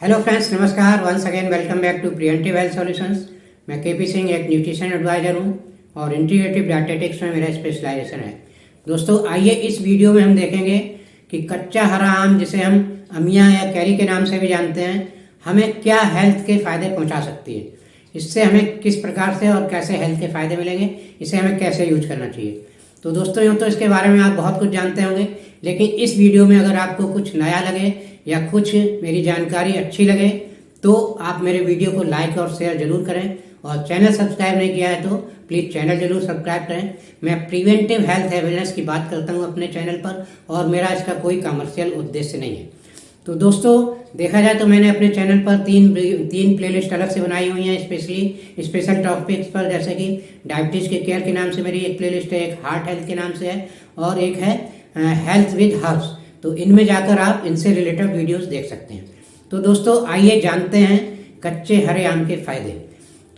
Hello friends, नमस्कार। Once again welcome back to preventive health solutions. मैं KP Singh, एक nutrition adviser हूं और इंटीग्रेटिव डायटेटिक्स में मेरा स्पेशलाइजेशन है। दोस्तों, आइए इस वीडियो में हम देखेंगे कि कच्चा हरा आम, जिसे हम अमिया या कैरी के नाम से भी जानते हैं, हमें क्या हेल्थ के फ़ायदे पहुंचा सकती है। इससे हमें किस प्रकार से और कैसे हेल्थ के फ़ायदे मिलेंगे, इसे हमें कैसे यूज करना चाहिए। तो दोस्तों, यूँ तो इसके बारे में आप बहुत कुछ जानते होंगे, लेकिन इस वीडियो में अगर आपको कुछ नया लगे या कुछ मेरी जानकारी अच्छी लगे तो आप मेरे वीडियो को लाइक और शेयर जरूर करें, और चैनल सब्सक्राइब नहीं किया है तो प्लीज़ चैनल जरूर सब्सक्राइब करें। मैं प्रिवेंटिव हेल्थ वेलनेस की बात करता हूँ अपने चैनल पर, और मेरा इसका कोई कमर्शियल उद्देश्य नहीं है। तो दोस्तों, देखा जाए तो मैंने अपने चैनल पर तीन प्लेलिस्ट अलग से बनाई हुई हैं, स्पेशल टॉपिक्स पर, जैसे कि डायबिटीज़ के केयर के नाम से मेरी एक प्लेलिस्ट है, एक हार्ट हेल्थ के नाम से है, और एक है हेल्थ विद हर्ब्स। तो इनमें जाकर आप इनसे रिलेटेड वीडियोस देख सकते हैं। तो दोस्तों, आइए जानते हैं कच्चे हरे आम के फ़ायदे।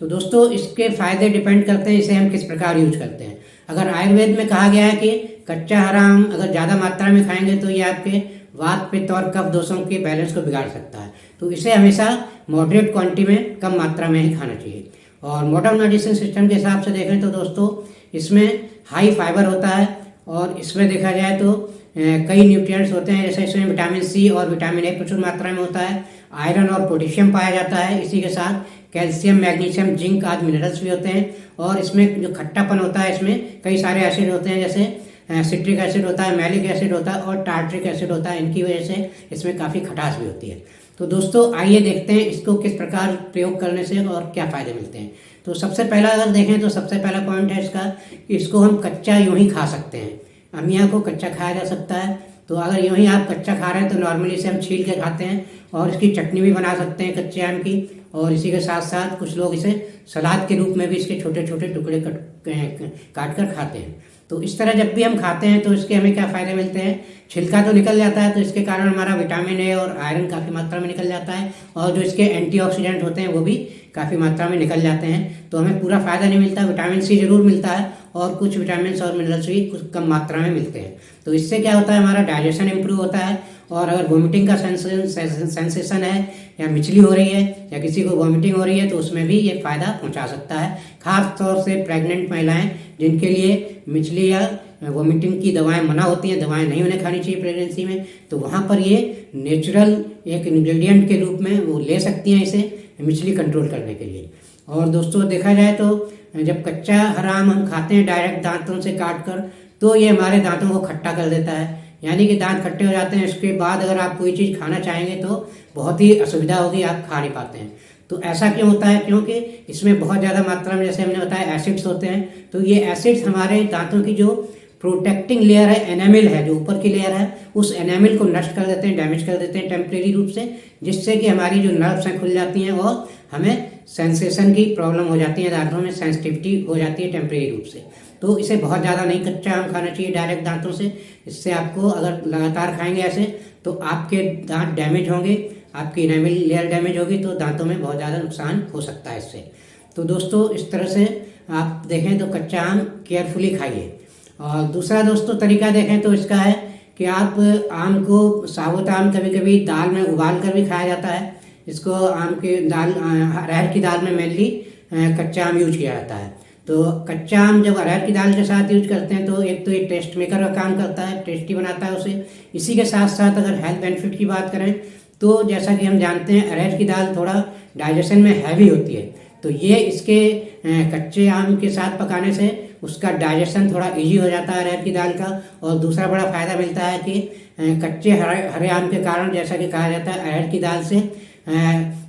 तो दोस्तों, इसके फ़ायदे डिपेंड करते हैं इसे हम किस प्रकार यूज करते हैं। अगर आयुर्वेद में कहा गया है कि कच्चा हरा आम अगर ज़्यादा मात्रा में खाएंगे तो ये आपके वात, पित्त और कफ दोषों के बैलेंस को बिगाड़ सकता है, तो इसे हमेशा मॉडरेट क्वांटिटी में, कम मात्रा में ही खाना चाहिए। और मॉडर्न मेडिसिन सिस्टम के हिसाब से देखें तो दोस्तों, इसमें हाई फाइबर होता है, और इसमें देखा जाए तो कई न्यूट्रिएंट्स होते हैं, जैसे इसमें विटामिन सी और विटामिन ए प्रचुर मात्रा में होता है। आयरन और पोटेशियम पाया जाता है। इसी के साथ कैल्शियम, मैग्नीशियम, जिंक आदि मिनरल्स भी होते हैं। और इसमें जो खट्टापन होता है, इसमें कई सारे एसिड होते हैं, जैसे सिट्रिक एसिड होता है, मैलिक एसिड होता है और टार्ट्रिक एसिड होता है। इनकी वजह से इसमें काफ़ी खटास भी होती है। तो दोस्तों, आइए देखते हैं इसको किस प्रकार प्रयोग करने से और क्या फ़ायदे मिलते हैं। तो सबसे पहला अगर देखें तो सबसे पहला पॉइंट है इसका, इसको हम कच्चा यूँ ही खा सकते हैं। अमिया को कच्चा खाया जा सकता है। तो अगर यूँ ही आप कच्चा खा रहे हैं तो नॉर्मली इसे हम छील के खाते हैं, और इसकी चटनी भी बना सकते हैं कच्चे आम की। और इसी के साथ साथ कुछ लोग इसे सलाद के रूप में भी इसके छोटे छोटे टुकड़े काट कर खाते हैं। तो इस तरह जब भी हम खाते हैं तो इसके हमें क्या फ़ायदे मिलते हैं। छिलका तो निकल जाता है, तो इसके कारण हमारा विटामिन ए और आयरन काफ़ी मात्रा में निकल जाता है, और जो इसके एंटीऑक्सीडेंट होते हैं वो भी काफ़ी मात्रा में निकल जाते हैं। तो हमें पूरा फ़ायदा नहीं मिलता। विटामिन सी जरूर मिलता है, और कुछ विटामिन और मिनरल्स भी कुछ कम मात्रा में मिलते हैं। तो इससे क्या होता है, हमारा डाइजेशन इंप्रूव होता है। और अगर वॉमिटिंग का सेंसेशन है, या मिचली हो रही है, या किसी को वॉमिटिंग हो रही है, तो उसमें भी ये फ़ायदा पहुंचा सकता है। खास तौर से प्रेग्नेंट महिलाएं, जिनके लिए मिचली या वॉमिटिंग की दवाएं मना होती हैं, दवाएं नहीं उन्हें खानी चाहिए प्रेगनेंसी में, तो वहाँ पर ये नेचुरल एक इंग्रेडिएंट के रूप में वो ले सकती हैं इसे मिचली कंट्रोल करने के लिए। और दोस्तों, देखा जाए तो जब कच्चा हरा आम हम खाते हैं डायरेक्ट दांतों से काट कर, तो ये हमारे दांतों को खट्टा कर देता है, यानी कि दांत खट्टे हो जाते हैं। इसके बाद अगर आप कोई चीज़ खाना चाहेंगे तो बहुत ही असुविधा होगी, आप खा नहीं पाते हैं। तो ऐसा क्यों होता है? क्योंकि इसमें बहुत ज़्यादा मात्रा में, जैसे हमने बताया, एसिड्स होते हैं। तो ये एसिड्स हमारे दांतों की जो प्रोटेक्टिंग लेयर है, एनामिल है, जो ऊपर की लेयर है, उस एनामिल को नष्ट कर देते हैं, डैमेज कर देते हैं टेम्परेरी रूप से, जिससे कि हमारी जो नर्व्स हैं खुल जाती हैं, और हमें सेंसेशन की प्रॉब्लम हो जाती है, दांतों में सेंसिटिविटी हो जाती है टेम्परेरी रूप से। तो इसे बहुत ज़्यादा नहीं कच्चा आम खाना चाहिए डायरेक्ट दांतों से। इससे आपको, अगर लगातार खाएंगे ऐसे, तो आपके दांत डैमेज होंगे, आपकी एनामिल लेयर डैमेज होगी, तो दांतों में बहुत ज़्यादा नुकसान हो सकता है इससे। तो दोस्तों, इस तरह से आप देखें तो कच्चा आम केयरफुली खाइए। और दूसरा दोस्तों तरीका देखें तो इसका है कि आप आम को, साबुत आम कभी कभी दाल में उबाल कर भी खाया जाता है। इसको आम के दाल, अरहर की दाल में मेनली कच्चा आम यूज किया जाता है। तो कच्चा आम जब अरहर की दाल के साथ यूज करते हैं तो एक तो ये टेस्ट मेकर का काम करता है, टेस्टी बनाता है उसे। इसी के साथ साथ अगर हेल्थ बेनिफिट की बात करें तो जैसा कि हम जानते हैं, अरहर की दाल थोड़ा डाइजेशन में हैवी होती है, तो ये इसके कच्चे आम के साथ पकाने से उसका डाइजेशन थोड़ा इजी हो जाता है अरहर की दाल का। और दूसरा बड़ा फ़ायदा मिलता है कि कच्चे हरे आम के कारण, जैसा कि कहा जाता है, अरहर की दाल से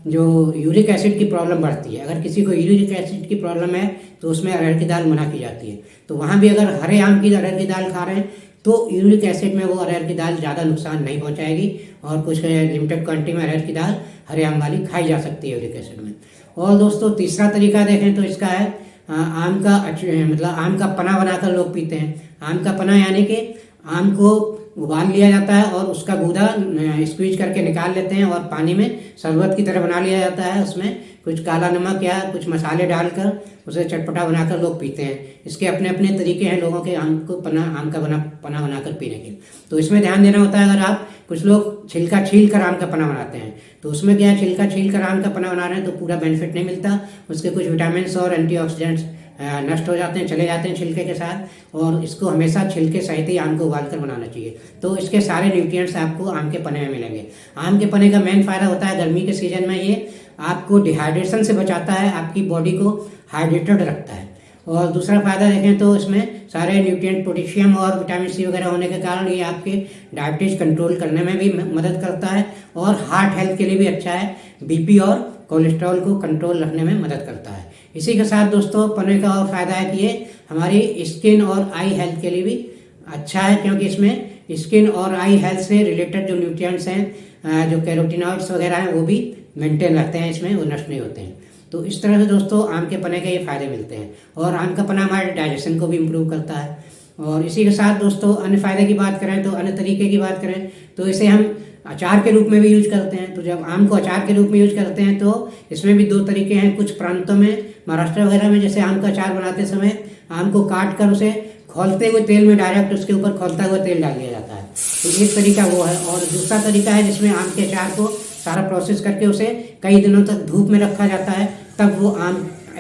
जो यूरिक एसिड की प्रॉब्लम बढ़ती है। अगर किसी को यूरिक एसिड की प्रॉब्लम है तो उसमें अरहर की दाल मना की जाती है। तो वहाँ भी अगर हरे आम की अरहर की दाल खा रहे हैं तो यूरिक एसिड में वो अरहर की दाल ज़्यादा नुकसान नहीं पहुँचाएगी, और कुछ लिमिटेड क्वांटिटी में अरहर की दाल हरे आम वाली खाई जा सकती है यूरिक एसिड में। और दोस्तों, तीसरा तरीका देखें तो इसका है आम का, मतलब आम का पना बनाकर लोग पीते हैं। आम का पना यानी कि आम को उबाल लिया जाता है और उसका गूदा स्क्वीज करके निकाल लेते हैं, और पानी में शरबत की तरह बना लिया जाता है। उसमें कुछ काला नमक या कुछ मसाले डालकर उसे चटपटा बनाकर लोग पीते हैं। इसके अपने अपने तरीके हैं लोगों के आम का पना बनाकर पीने के। तो इसमें ध्यान देना होता है, अगर आप, कुछ लोग छिलका छील कर आम का पना बनाते हैं, तो उसमें क्या छिलका छील कर आम का पन्ना बना रहे हैं तो पूरा बेनिफिट नहीं मिलता, उसके कुछ विटामिन और एंटीऑक्सीडेंट्स नष्ट हो जाते हैं, चले जाते हैं छिलके के साथ। और इसको हमेशा छिलके सहित ही आम को उबाल कर बनाना चाहिए, तो इसके सारे न्यूट्रिएंट्स आपको आम के पन्ने में मिलेंगे। आम के पन्ने का मेन फायदा होता है गर्मी के सीजन में ये आपको डिहाइड्रेशन से बचाता है, आपकी बॉडी को हाइड्रेटेड रखता है। और दूसरा फायदा देखें तो इसमें सारे न्यूट्रिएंट पोटेशियम और विटामिन सी वगैरह होने के कारण ये आपके डायबिटीज कंट्रोल करने में भी मदद करता है और हार्ट हेल्थ के लिए भी अच्छा है, बीपी और कोलेस्ट्रॉल को कंट्रोल रखने में मदद करता है। इसी के साथ दोस्तों पन्ने का और फायदा है कि ये हमारी स्किन और आई हेल्थ के लिए भी अच्छा है, क्योंकि इसमें स्किन और आई हेल्थ से रिलेटेड जो न्यूट्रिएंट्स हैं, जो कैरोटीनॉइड्स वगैरह हैं, वो भी मेंटेन रहते हैं इसमें, वो नष्ट नहीं होते हैं। तो इस तरह से दोस्तों आम के पन्ने के ये फायदे मिलते हैं। और आम का पन्ना हमारे डाइजेशन को भी इम्प्रूव करता है। और इसी के साथ दोस्तों अन्य फायदे की बात करें तो अन्य तरीके की बात करें तो इसे हम अचार के रूप में भी यूज करते हैं। तो जब आम को अचार के रूप में यूज करते हैं तो इसमें भी दो तरीके हैं। कुछ प्रांतों में, महाराष्ट्र वगैरह में, जैसे आम का अचार बनाते समय आम को काट कर उसे खौलते हुए तेल में डायरेक्ट उसके ऊपर खौलता हुआ तेल डाल दिया जाता है, तो एक तरीका वो है। और दूसरा तरीका है जिसमें आम के अचार को सारा प्रोसेस करके उसे कई दिनों तक धूप में रखा जाता है, तब वो आम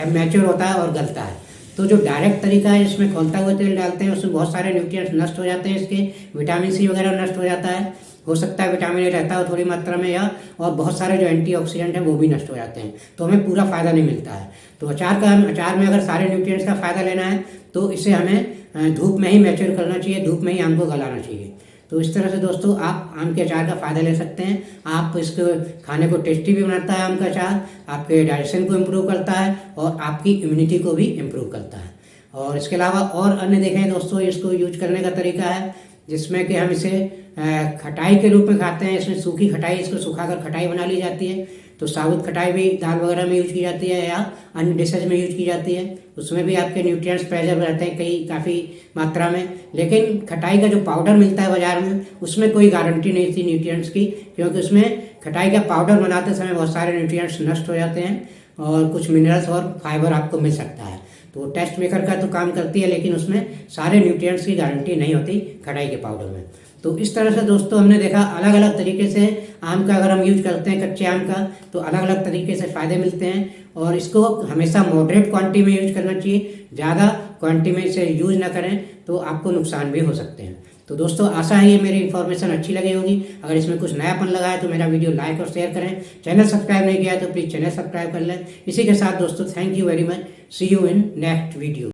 मैच्योर होता है और गलता है। तो जो डायरेक्ट तरीका है जिसमें खौलता हुआ तेल डालते हैं उसमें बहुत सारे न्यूट्रिएंट्स नष्ट हो जाते हैं, इसके विटामिन सी वगैरह नष्ट हो जाता है, हो सकता है विटामिन ए रहता हो थोड़ी मात्रा में, या और बहुत सारे जो एंटीऑक्सीडेंट हैं वो भी नष्ट हो जाते हैं, तो हमें पूरा फायदा नहीं मिलता है। तो अचार में अगर सारे न्यूट्रिएंट्स का फायदा लेना है तो इसे हमें धूप में ही मैच्योर करना चाहिए, धूप में ही आम को गलाना चाहिए। तो इस तरह से दोस्तों आप आम के अचार का फ़ायदा ले सकते हैं। आप इसको खाने को टेस्टी भी बनाता है आम का अचार, आपके डाइजेशन को इम्प्रूव करता है और आपकी इम्यूनिटी को भी इम्प्रूव करता है। और इसके अलावा और अन्य देखें दोस्तों, इसको यूज करने का तरीका है जिसमें कि हम इसे खटाई के रूप में खाते हैं। इसमें सूखी खटाई, इसको सुखाकर खटाई बना ली जाती है। तो साबुत खटाई भी दाल वगैरह में यूज की जाती है या अन्य डिशेज में यूज की जाती है। उसमें भी आपके न्यूट्रिएंट्स प्रेजेंट रहते हैं काफ़ी मात्रा में। लेकिन खटाई का जो पाउडर मिलता है बाजार में उसमें कोई गारंटी नहीं थी न्यूट्रिएंट्स की, क्योंकि उसमें खटाई का पाउडर बनाते समय बहुत सारे न्यूट्रिएंट्स नष्ट हो जाते हैं और कुछ मिनरल्स और फाइबर आपको मिल सकता है। तो टेस्ट मेकर का तो काम करती है, लेकिन उसमें सारे न्यूट्रिएंट्स की गारंटी नहीं होती खटाई के पाउडर में। तो इस तरह से दोस्तों हमने देखा अलग अलग तरीके से आम का अगर हम यूज करते हैं कच्चे आम का तो अलग अलग तरीके से फ़ायदे मिलते हैं। और इसको हमेशा मॉडरेट क्वांटिटी में यूज करना चाहिए, ज़्यादा क्वांटिटी में इसे यूज ना करें तो आपको नुकसान भी हो सकते हैं। तो दोस्तों आशा है ये मेरी इन्फॉर्मेशन अच्छी लगी होगी। अगर इसमें कुछ नयापन लगा है तो मेरा वीडियो लाइक और शेयर करें। चैनल सब्सक्राइब नहीं किया है तो प्लीज़ चैनल सब्सक्राइब कर लें। इसी के साथ दोस्तों thank you very much, see you in next video.